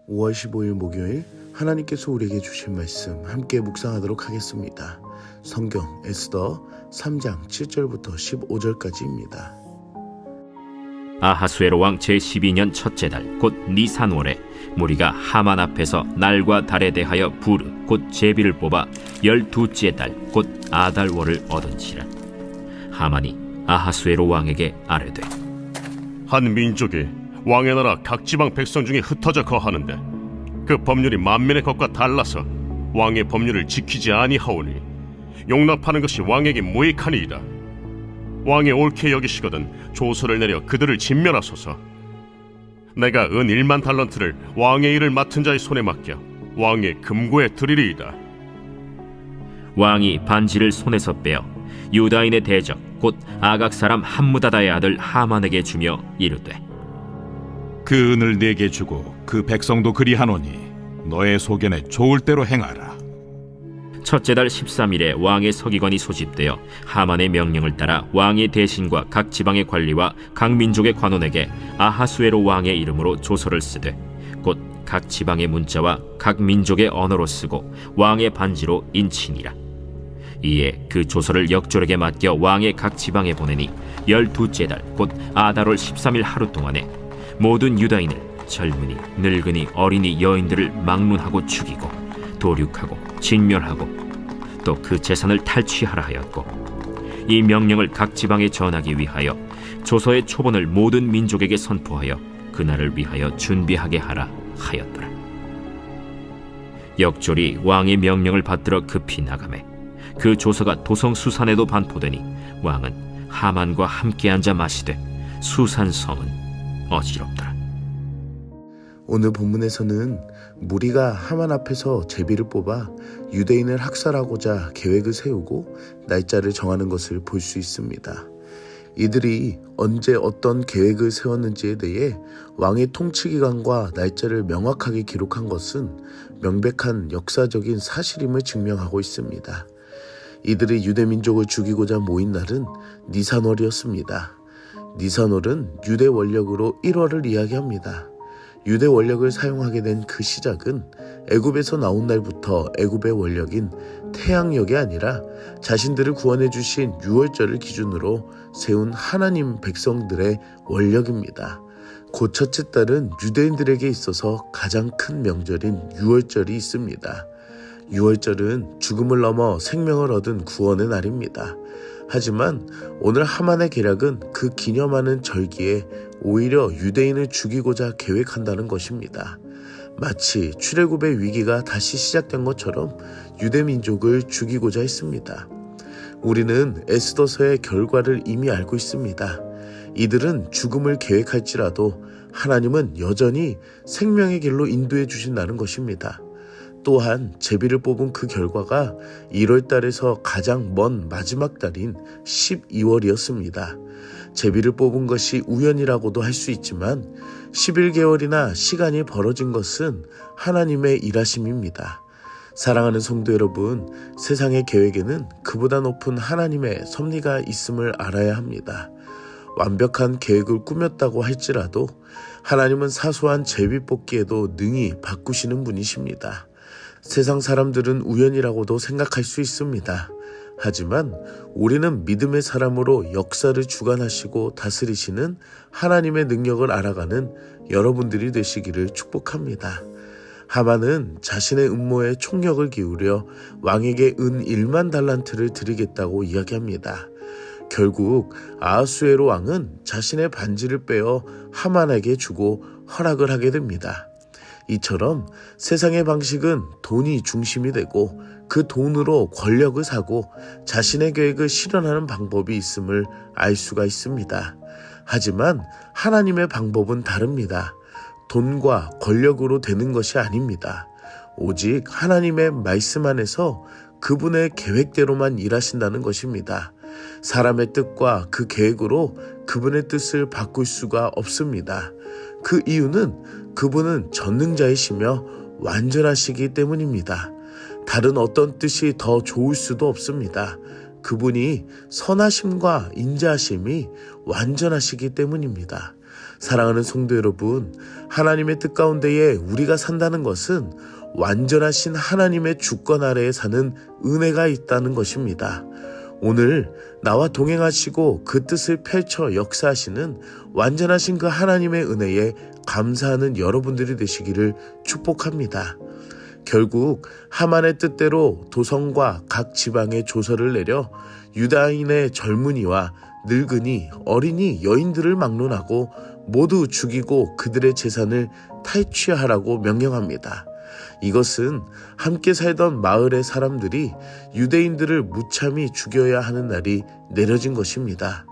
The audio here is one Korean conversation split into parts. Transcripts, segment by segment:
5월 15일 목요일 하나님께서 우리에게 주신 말씀 함께 묵상하도록 하겠습니다. 성경 에스더 3장 7절부터 15절까지입니다. 아하수에로 왕 제12년 첫째 달 곧 니산월에 무리가 하만 앞에서 날과 달에 대하여 부르 곧 제비를 뽑아 12째 달 곧 아달월을 얻은지라. 하만이 아하수에로 왕에게 아뢰되 한 민족이 왕의 나라 각 지방 백성 중에 흩어져 거하는데 그 법률이 만민의 것과 달라서 왕의 법률을 지키지 아니하오니 용납하는 것이 왕에게 무익하니이다. 왕이 옳게 여기시거든 조서를 내려 그들을 진멸하소서. 내가 은 1만 달란트를 왕의 일을 맡은 자의 손에 맡겨 왕의 금고에 드리리이다. 왕이 반지를 손에서 빼어 유다인의 대적 곧 아각 사람 함무다다의 아들 하만에게 주며 이르되 그 은을 내게 주고 그 백성도 그리하노니 너의 소견에 좋을 대로 행하라. 첫째 달 13일에 왕의 서기관이 소집되어 하만의 명령을 따라 왕의 대신과 각 지방의 관리와 각 민족의 관원에게 아하수에로 왕의 이름으로 조서를 쓰되 곧 각 지방의 문자와 각 민족의 언어로 쓰고 왕의 반지로 인치니라. 이에 그 조서를 역졸에게 맡겨 왕의 각 지방에 보내니 12째 달 곧 아달월 13일 하루 동안에 모든 유다인을 젊은이, 늙은이, 어린이, 여인들을 막론하고 죽이고 도륙하고 진멸하고 또 그 재산을 탈취하라 하였고, 이 명령을 각 지방에 전하기 위하여 조서의 초본을 모든 민족에게 선포하여 그날을 위하여 준비하게 하라 하였더라. 역졸이 왕의 명령을 받들어 급히 나가매 그 조서가 도성 수산에도 반포되니 왕은 하만과 함께 앉아 마시되 수산 성은 어지럽더라. 오늘 본문에서는 무리가 하만 앞에서 제비를 뽑아 유대인을 학살하고자 계획을 세우고 날짜를 정하는 것을 볼 수 있습니다. 이들이 언제 어떤 계획을 세웠는지에 대해 왕의 통치기간과 날짜를 명확하게 기록한 것은 명백한 역사적인 사실임을 증명하고 있습니다. 이들이 유대민족을 죽이고자 모인 날은 니산월이었습니다. 니산월은 유대 원력으로 1월을 이야기합니다. 유대 원력을 사용하게 된 그 시작은 애굽에서 나온 날부터 애굽의 원력인 태양력이 아니라 자신들을 구원해 주신 유월절을 기준으로 세운 하나님 백성들의 원력입니다. 곧 첫째 달은 유대인들에게 있어서 가장 큰 명절인 유월절이 있습니다. 유월절은 죽음을 넘어 생명을 얻은 구원의 날입니다. 하지만 오늘 하만의 계략은 그 기념하는 절기에 오히려 유대인을 죽이고자 계획한다는 것입니다. 마치 출애굽의 위기가 다시 시작된 것처럼 유대민족을 죽이고자 했습니다. 우리는 에스더서의 결과를 이미 알고 있습니다. 이들은 죽음을 계획할지라도 하나님은 여전히 생명의 길로 인도해 주신다는 것입니다. 또한 제비를 뽑은 그 결과가 1월 달에서 가장 먼 마지막 달인 12월이었습니다. 제비를 뽑은 것이 우연이라고도 할 수 있지만 11개월이나 시간이 벌어진 것은 하나님의 일하심입니다. 사랑하는 성도 여러분, 세상의 계획에는 그보다 높은 하나님의 섭리가 있음을 알아야 합니다. 완벽한 계획을 꾸몄다고 할지라도 하나님은 사소한 제비 뽑기에도 능히 바꾸시는 분이십니다. 세상 사람들은 우연이라고도 생각할 수 있습니다. 하지만 우리는 믿음의 사람으로 역사를 주관하시고 다스리시는 하나님의 능력을 알아가는 여러분들이 되시기를 축복합니다. 하만은 자신의 음모에 총력을 기울여 왕에게 은 1만 달란트를 드리겠다고 이야기합니다. 결국 아하수에로 왕은 자신의 반지를 빼어 하만에게 주고 허락을 하게 됩니다. 이처럼 세상의 방식은 돈이 중심이 되고 그 돈으로 권력을 사고 자신의 계획을 실현하는 방법이 있음을 알 수가 있습니다. 하지만 하나님의 방법은 다릅니다. 돈과 권력으로 되는 것이 아닙니다. 오직 하나님의 말씀 안에서 그분의 계획대로만 일하신다는 것입니다. 사람의 뜻과 그 계획으로 그분의 뜻을 바꿀 수가 없습니다. 그 이유는 그분은 전능자이시며 완전하시기 때문입니다. 다른 어떤 뜻이 더 좋을 수도 없습니다. 그분이 선하심과 인자하심이 완전하시기 때문입니다. 사랑하는 성도 여러분, 하나님의 뜻 가운데에 우리가 산다는 것은 완전하신 하나님의 주권 아래에 사는 은혜가 있다는 것입니다. 오늘 나와 동행하시고 그 뜻을 펼쳐 역사하시는 완전하신 그 하나님의 은혜에 감사하는 여러분들이 되시기를 축복합니다. 결국 하만의 뜻대로 도성과 각 지방에 조서를 내려 유다인의 젊은이와 늙은이, 어린이, 여인들을 막론하고 모두 죽이고 그들의 재산을 탈취하라고 명령합니다. 이것은 함께 살던 마을의 사람들이 유대인들을 무참히 죽여야 하는 날이 내려진 것입니다.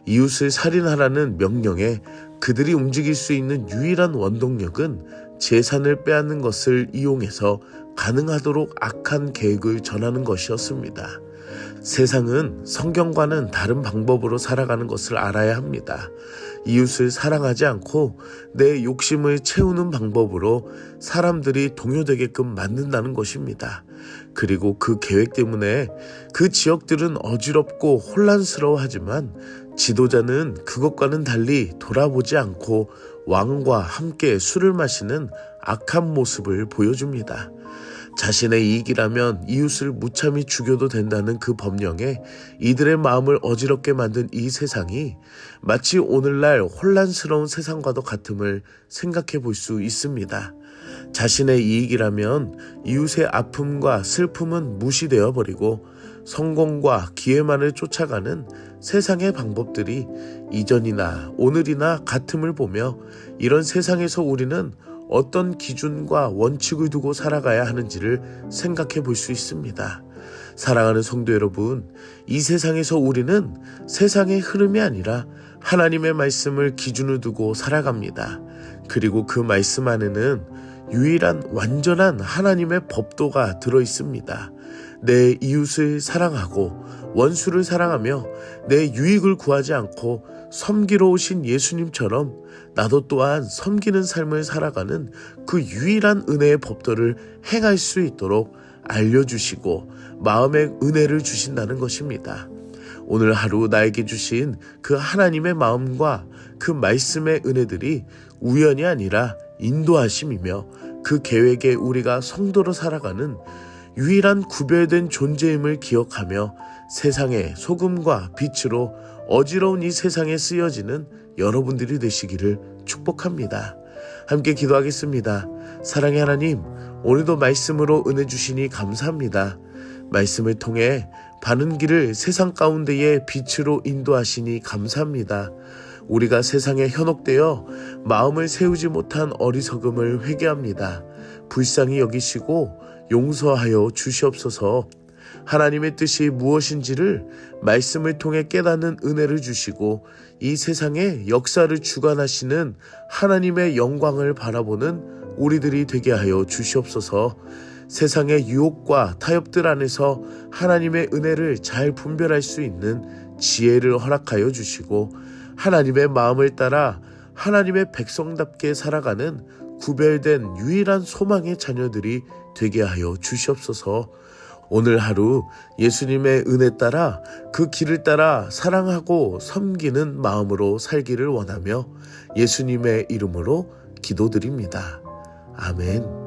이웃을 살인하라는 명령에 그들이 움직일 수 있는 유일한 원동력은 재산을 빼앗는 것을 이용해서 가능하도록 악한 계획을 전하는 것이었습니다. 세상은 성경과는 다른 방법으로 살아가는 것을 알아야 합니다. 이웃을 사랑하지 않고 내 욕심을 채우는 방법으로 사람들이 동요되게끔 만든다는 것입니다. 그리고 그 계획 때문에 그 지역들은 어지럽고 혼란스러워하지만 지도자는 그것과는 달리 돌아보지 않고 왕과 함께 술을 마시는 악한 모습을 보여줍니다. 자신의 이익이라면 이웃을 무참히 죽여도 된다는 그 법령에 이들의 마음을 어지럽게 만든 이 세상이 마치 오늘날 혼란스러운 세상과도 같음을 생각해 볼 수 있습니다. 자신의 이익이라면 이웃의 아픔과 슬픔은 무시되어 버리고 성공과 기회만을 쫓아가는 세상의 방법들이 이전이나 오늘이나 같음을 보며 이런 세상에서 우리는 어떤 기준과 원칙을 두고 살아가야 하는지를 생각해 볼 수 있습니다. 사랑하는 성도 여러분, 이 세상에서 우리는 세상의 흐름이 아니라 하나님의 말씀을 기준으로 두고 살아갑니다. 그리고 그 말씀 안에는 유일한 완전한 하나님의 법도가 들어 있습니다. 내 이웃을 사랑하고 원수를 사랑하며 내 유익을 구하지 않고 섬기러 오신 예수님처럼 나도 또한 섬기는 삶을 살아가는 그 유일한 은혜의 법도를 행할 수 있도록 알려주시고 마음의 은혜를 주신다는 것입니다. 오늘 하루 나에게 주신 그 하나님의 마음과 그 말씀의 은혜들이 우연이 아니라 인도하심이며 그 계획에 우리가 성도로 살아가는 유일한 구별된 존재임을 기억하며 세상의 소금과 빛으로 어지러운 이 세상에 쓰여지는 여러분들이 되시기를 축복합니다. 함께 기도하겠습니다. 사랑의 하나님, 오늘도 말씀으로 은혜 주시니 감사합니다. 말씀을 통해 바른 길을 세상 가운데에 빛으로 인도하시니 감사합니다. 우리가 세상에 현혹되어 마음을 세우지 못한 어리석음을 회개합니다. 불쌍히 여기시고 용서하여 주시옵소서. 하나님의 뜻이 무엇인지를 말씀을 통해 깨닫는 은혜를 주시고 이 세상의 역사를 주관하시는 하나님의 영광을 바라보는 우리들이 되게 하여 주시옵소서. 세상의 유혹과 타협들 안에서 하나님의 은혜를 잘 분별할 수 있는 지혜를 허락하여 주시고 하나님의 마음을 따라 하나님의 백성답게 살아가는 구별된 유일한 소망의 자녀들이 되게 하여 주시옵소서. 오늘 하루 예수님의 은혜 따라 그 길을 따라 사랑하고 섬기는 마음으로 살기를 원하며 예수님의 이름으로 기도드립니다. 아멘.